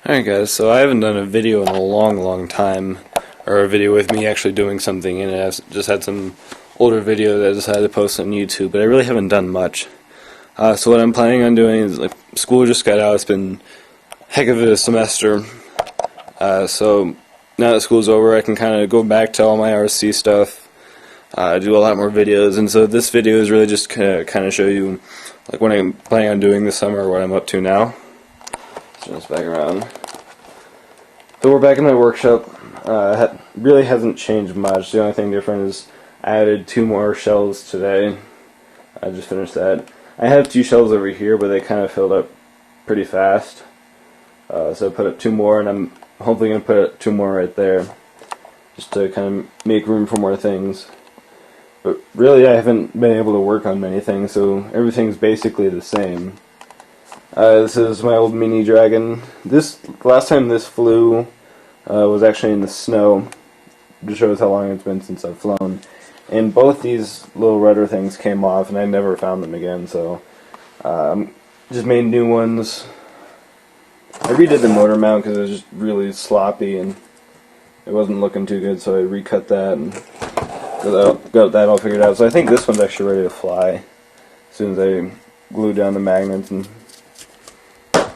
Alright guys, so I haven't done a video in a long time, or a video with me actually doing something in it. I've just had some older video that I decided to post on YouTube, but I really haven't done much. So what I'm planning on doing is, school just got out, it's been a heck of a semester, so now that school's over I can kind of go back to all my RC stuff, do a lot more videos, and so this video is really just kind of show you what I'm planning on doing this summer, or what I'm up to now. Turn this back around. So we're back in my workshop. Really hasn't changed much. The only thing different is I added 2 more shelves today. I just finished that. I have 2 shelves over here, but they kind of filled up pretty fast. So I put up 2 more, and I'm hopefully going to put 2 more right there, just to kind of make room for more things. But really I haven't been able to work on many things, so everything's basically the same. This is my old Mini Dragon. Last time this flew was actually in the snow. Just shows how long it's been since I've flown. And both these little rudder things came off, and I never found them again. So just made new ones. I redid the motor mount because it was just really sloppy and it wasn't looking too good. So I recut that and got that all figured out. So I think this one's actually ready to fly as soon as I glue down the magnets and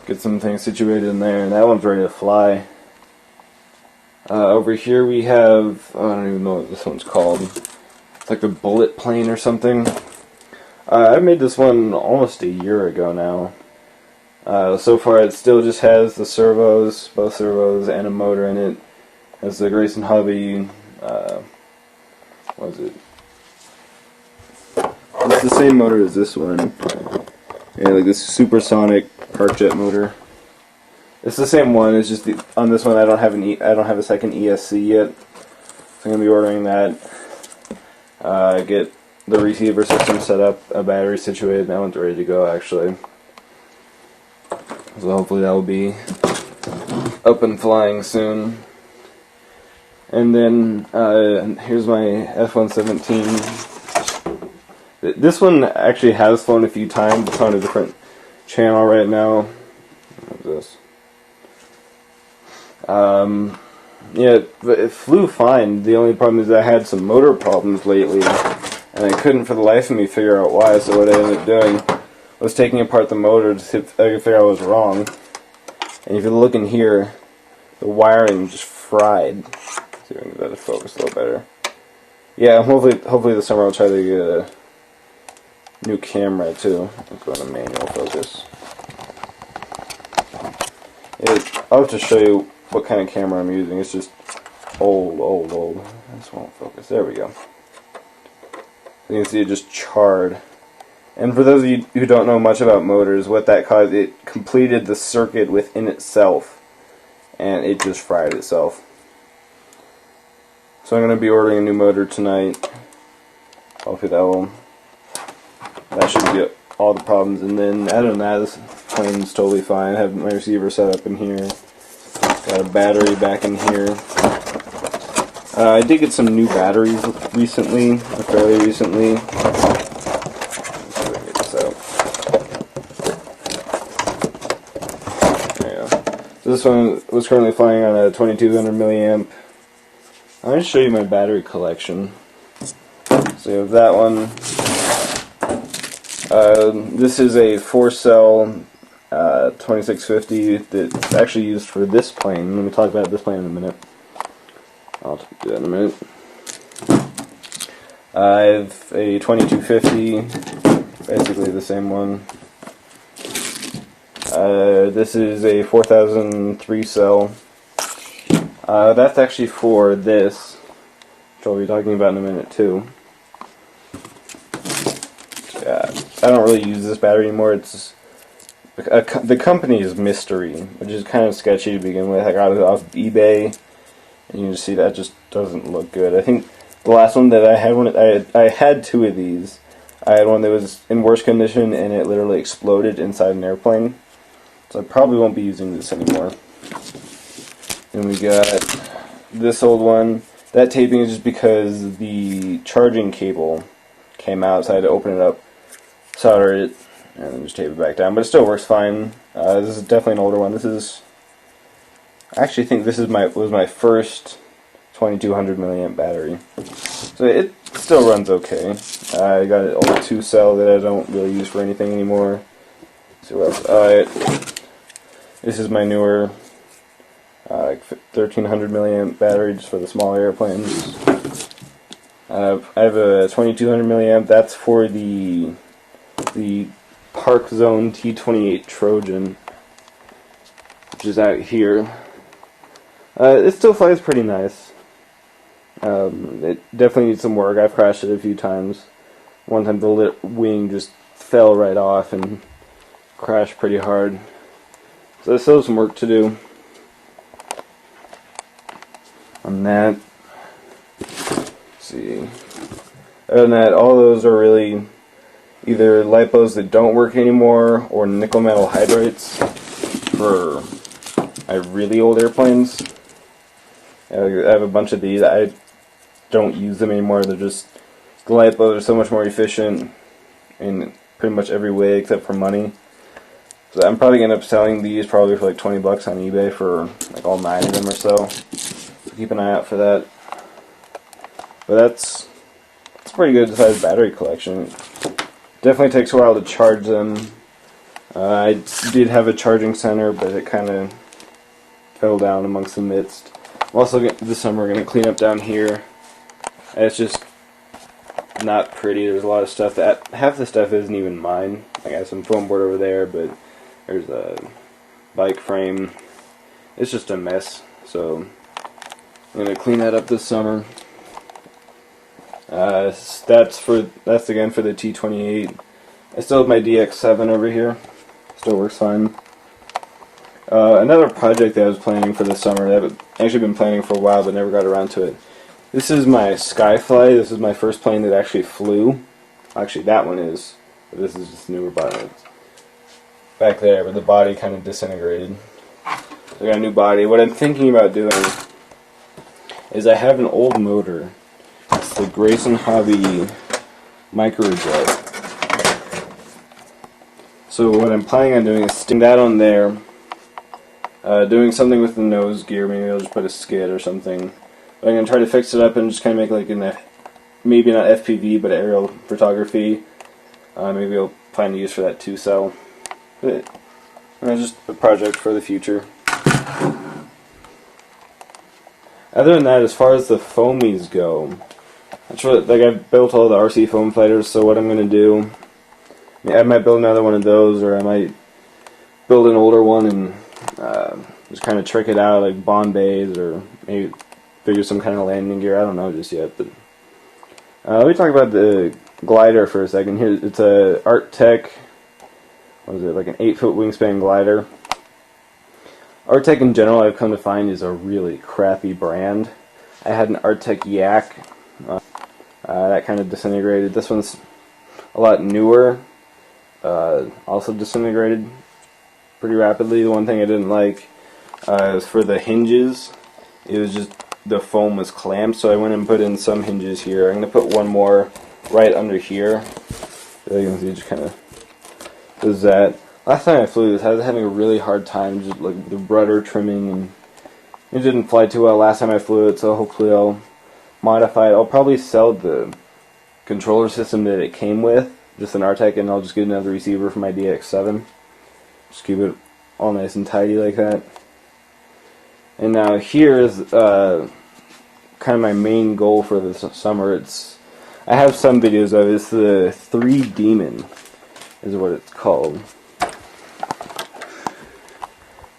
get some things situated in there, and that one's ready to fly. Over here we have, I don't even know what this one's called. It's like a bullet plane or something. I made this one almost a year ago now. So far it still just has the servos, both servos, and a motor in it. It has the Grayson Hobby, what is it? It's the same motor as this one. Yeah, like this supersonic Park Jet motor. It's the same one. It's just on this one I don't have a second ESC yet, so I'm gonna be ordering that. Get the receiver system set up, a battery situated. That one's ready to go actually. So hopefully that will be up and flying soon. And then here's my F-117. This one actually has flown a few times. It's on a different channel right now. What's this? Yeah, it flew fine. The only problem is I had some motor problems lately, and I couldn't for the life of me figure out why. So what I ended up doing was taking apart the motor to see if I could figure out what was wrong. And if you look in here, the wiring just fried. Let's see if I can get that to focus a little better. Yeah, hopefully this summer I'll try to get a new camera too. Let's go into manual focus. I'll have to show you what kind of camera I'm using. It's just old. This won't focus. There we go. You can see it just charred. And for those of you who don't know much about motors, what that caused, it completed the circuit within itself, and it just fried itself. So I'm going to be ordering a new motor tonight. Hopefully that should get all the problems. And then other than that, this plane's totally fine. I have my receiver set up in here. Got a battery back in here. I did get some new batteries recently, fairly recently. Let's see if I can get this out. There you go. So this one was currently flying on a 2200 milliamp. I'm going to show you my battery collection. So you have that one. This is a 4-cell 2650 that's actually used for this plane. Let me talk about this plane in a minute. I'll do that in a minute. I have a 2250, basically the same one. This is a 4003 cell. That's actually for this, which I'll be talking about in a minute too. I don't really use this battery anymore. It's the company is Mystery, which is kind of sketchy to begin with. I got it off eBay, and you can just see that just doesn't look good. I think the last one that I had, I had 2 of these. I had one that was in worse condition, and it literally exploded inside an airplane. So I probably won't be using this anymore. And we got this old one. That taping is just because the charging cable came out, so I had to open it up, solder it, and then just tape it back down. But it still works fine. This is definitely an older one. This is I actually think this is was my first 2200 milliamp battery, so it still runs okay. I got an old 2-cell that I don't really use for anything anymore. Let's see what else. This is my newer 1300 milliamp battery just for the small airplanes. I have a 2200 milliamp. That's for the Park Zone T28 Trojan, which is out here. It still flies pretty nice. It definitely needs some work. I've crashed it a few times. One time the wing just fell right off and crashed pretty hard. So there's still some work to do on that. Let's see. Other than that, all those are really either LiPos that don't work anymore or nickel metal hydrides for really old airplanes. I have a bunch of these. I don't use them anymore. They're just, the LiPos are so much more efficient in pretty much every way except for money. So I'm probably going to end up selling these probably for like 20 bucks on eBay for like all 9 of them or so. So keep an eye out for that. But that's pretty good sized battery collection. Definitely takes a while to charge them. I did have a charging center, but it kind of fell down amongst the midst. I'm also this summer going to clean up down here. It's just not pretty. There's a lot of stuff that half the stuff isn't even mine. Like I have some foam board over there, but there's a bike frame. It's just a mess. So I'm going to clean that up this summer. That's again for the T28. I still have my DX7 over here. Still works fine. Another project that I was planning for this summer that I've actually been planning for a while but never got around to it. This is my Skyfly. This is my first plane that actually flew. Actually, that one is. But this is just newer body. It's back there, but the body kind of disintegrated. So I got a new body. What I'm thinking about doing is I have an old motor. It's the Grayson Hobby Microjet. So what I'm planning on doing is sticking that on there, doing something with the nose gear. Maybe I'll just put a skid or something. But I'm going to try to fix it up and just kind of make like maybe not FPV, but aerial photography. Maybe I'll plan to use for that 2-cell. But it's just a project for the future. Other than that, as far as the foamies go, I've built all the RC foam fighters, so what I'm going to do, I might build another one of those, or I might build an older one and just kind of trick it out, like Bond bays, or maybe figure some kind of landing gear. I don't know just yet. But let me talk about the glider for a second. Here, it's a Artec. What is it? Like an 8-foot wingspan glider. Artec in general, I've come to find, is a really crappy brand. I had an Artec Yak. That kind of disintegrated. This one's a lot newer. Also disintegrated pretty rapidly. The one thing I didn't like was for the hinges. It was just the foam was clamped, so I went and put in some hinges here. I'm going to put one more right under here. So you can see it just kind of does that. Last time I flew this, I was having a really hard time just like the rudder trimming, and it didn't fly too well last time I flew it, so hopefully I'll modify it. I'll probably sell the controller system that it came with, just an Artec, and I'll just get another receiver for my DX7. Just keep it all nice and tidy like that. And now here is kind of my main goal for this summer. I have some videos of it. It's the 3 Demon is what it's called.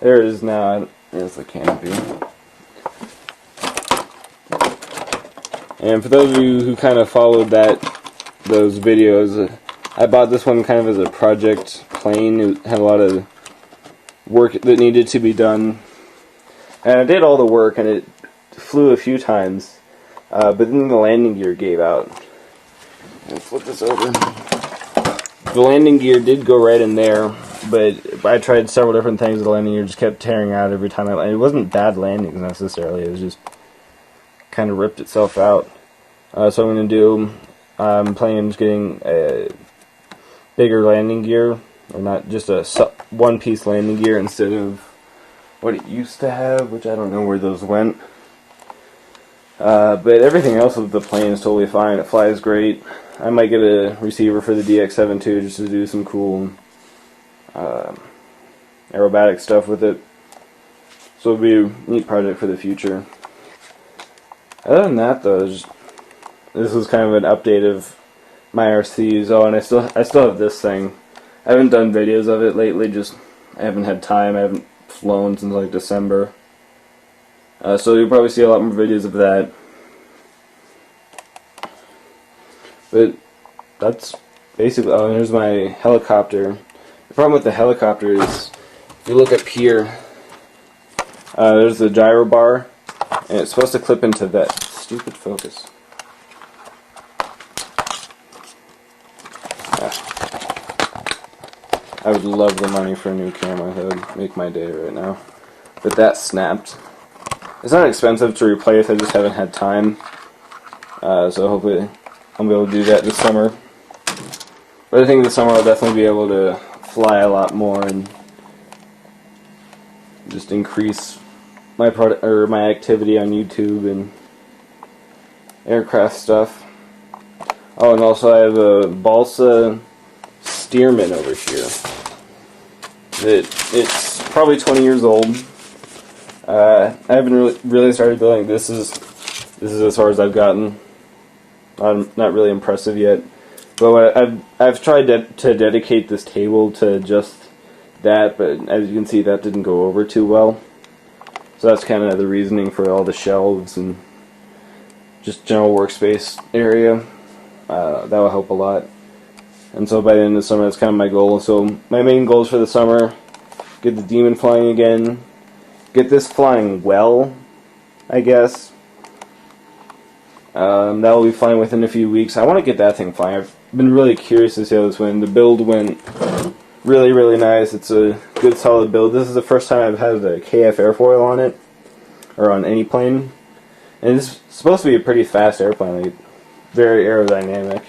There it is now. There's the canopy. And for those of you who kind of followed those videos, I bought this one kind of as a project plane. It had a lot of work that needed to be done. And I did all the work, and it flew a few times. But then the landing gear gave out. Let's flip this over. The landing gear did go right in there, but I tried several different things. The landing gear just kept tearing out every time I landed. It wasn't bad landings necessarily. It was just kind of ripped itself out. So I'm going to do, I'm planning on just getting a bigger landing gear, or not just a one-piece landing gear instead of what it used to have, which I don't know where those went. But everything else with the plane is totally fine. It flies great. I might get a receiver for the DX7 too, just to do some cool aerobatic stuff with it. So it'll be a neat project for the future. Other than that, though, this was kind of an update of my RCs. Oh, and I still have this thing. I haven't done videos of it lately. Just I haven't had time. I haven't flown since like December. So you'll probably see a lot more videos of that. But that's basically. Oh, and here's my helicopter. The problem with the helicopter is, if you look up here, there's the gyro bar, and it's supposed to clip into that stupid focus. I would love the money for a new camera. That would make my day right now. But that snapped. It's not expensive to replace, I just haven't had time. So hopefully I'll be able to do that this summer. But I think this summer I'll definitely be able to fly a lot more and just increase my my activity on YouTube and aircraft stuff. Oh, and also I have a Balsa Stearman over here. It's probably 20 years old. I haven't really started building. This is as far as I've gotten. I'm not really impressive yet, but I've tried to dedicate this table to just that, but as you can see, that didn't go over too well. So that's kind of the reasoning for all the shelves and just general workspace area. That will help a lot. And so by the end of the summer, that's kind of my goal. So my main goals for the summer: get the Demon flying again, get this flying well, I guess. That will be flying within a few weeks. I want to get that thing flying. I've been really curious to see how this went. The build went really, really nice. It's a good, solid build. This is the first time I've had a KF airfoil on it, or on any plane. And it's supposed to be a pretty fast airplane, like very aerodynamic.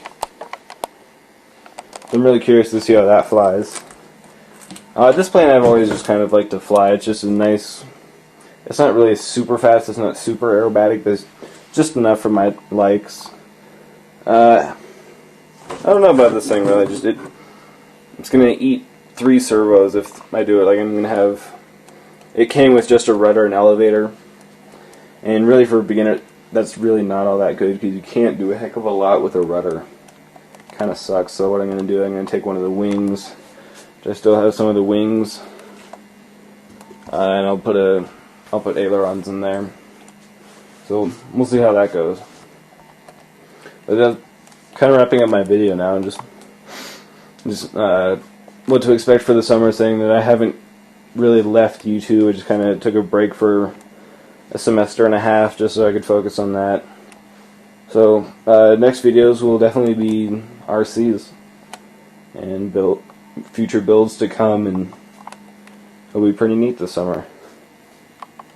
I'm really curious to see how that flies. This plane I've always just kind of liked to fly. It's just a nice. It's not really super fast. It's not super aerobatic. But it's just enough for my likes. I don't know about this thing really. It's gonna eat 3 servos if I do it. Like I'm gonna have. It came with just a rudder and elevator, and really for a beginner, that's really not all that good because you can't do a heck of a lot with a rudder. Kind of sucks. So what I'm gonna do, I'm gonna take one of the wings. I still have some of the wings, and I'll put ailerons in there. So we'll see how that goes. But that's kind of wrapping up my video now, and just what to expect for the summer. Saying that I haven't really left YouTube. I just kind of took a break for a semester and a half just so I could focus on that. So next videos will definitely be RCs and future builds to come, and it'll be pretty neat this summer.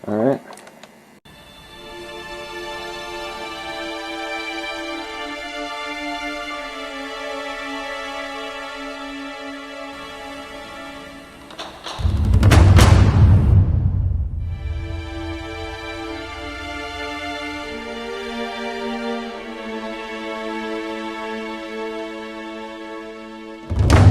Alright.